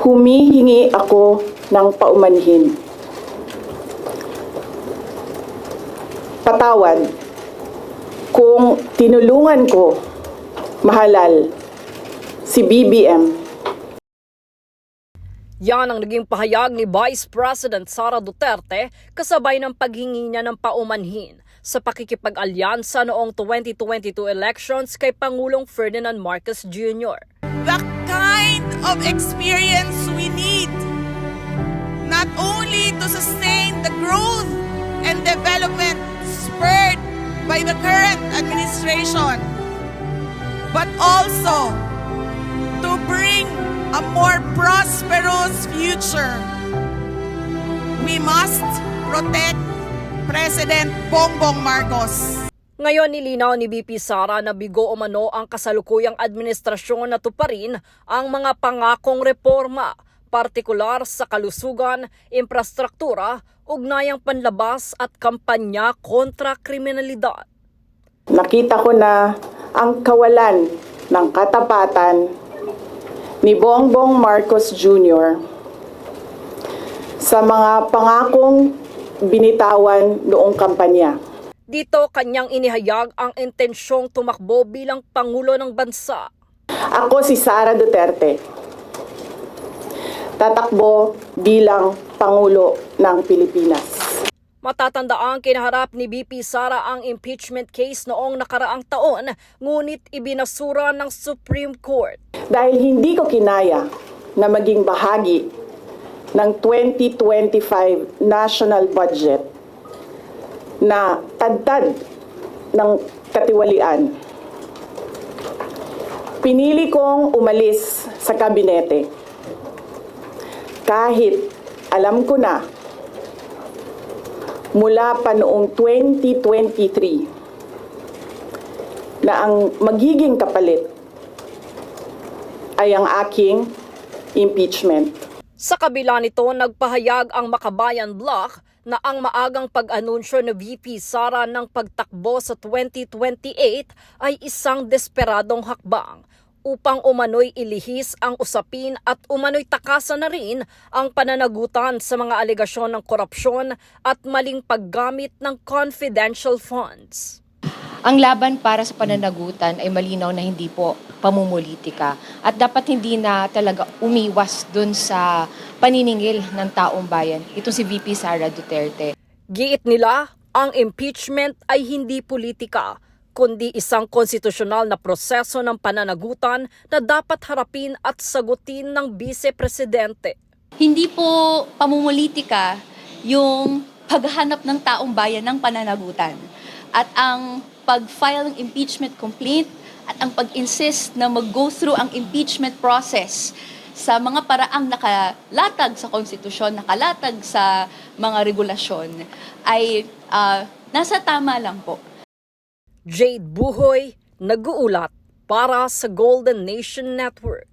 humihingi ako ng paumanhin. Patawad kung tinulungan ko mahalal si BBM. Yan ang naging pahayag ni Vice President Sara Duterte kasabay ng paghingi niya ng paumanhin sa pakikipag-alyansa noong 2022 elections kay Pangulong Ferdinand Marcos Jr. The kind of experience we need not only to sustain the growth and development spurred by the current administration, but also to bring a more prosperous future. We must protect President Bongbong Marcos. Ngayon nilinaw ni VP Sara na bigo umano ang kasalukuyang administrasyon na tuparin ang mga pangakong reforma, partikular sa kalusugan, infrastruktura, ugnayang panlabas at kampanya kontra kriminalidad. Nakita ko na ang kawalan ng katapatan ni Bongbong Marcos Jr. sa mga pangakong binitawan noong kampanya. Dito kanyang inihayag ang intensyong tumakbo bilang Pangulo ng Bansa. Ako si Sara Duterte. Tatakbo bilang Pangulo ng Pilipinas. Matatandaan kinaharap ni VP Sara ang impeachment case noong nakaraang taon, ngunit ibinasura ng Supreme Court. Dahil hindi ko kinaya na maging bahagi ng 2025 national budget na tadtad ng katiwalian. Pinili kong umalis sa kabinete kahit alam ko na mula pa noong 2023 na ang magiging kapalit ay ang aking impeachment. Sa kabila nito, nagpahayag ang Makabayan Bloc na ang maagang pag-anunsyo ni VP Sara ng pagtakbo sa 2028 ay isang desperadong hakbang upang umano'y ilihis ang usapin at umano'y takasan na rin ang pananagutan sa mga alegasyon ng korupsyon at maling paggamit ng confidential funds. Ang laban para sa pananagutan ay malinaw na hindi po pamumulitika at dapat hindi na talaga umiwas dun sa paniningil ng taong bayan. Ito si VP Sara Duterte. Giit nila, ang impeachment ay hindi politika, kundi isang konstitusyonal na proseso ng pananagutan na dapat harapin at sagutin ng Vice-Presidente. Hindi po pamumulitika yung paghahanap ng taong bayan ng pananagutan. At ang pag-file ng impeachment complaint at ang pag-insist na mag-go through ang impeachment process sa mga paraang nakalatag sa konstitusyon, nakalatag sa mga regulasyon ay nasa tama lang po. Jade Buhoy, nag-uulat para sa Golden Nation Network.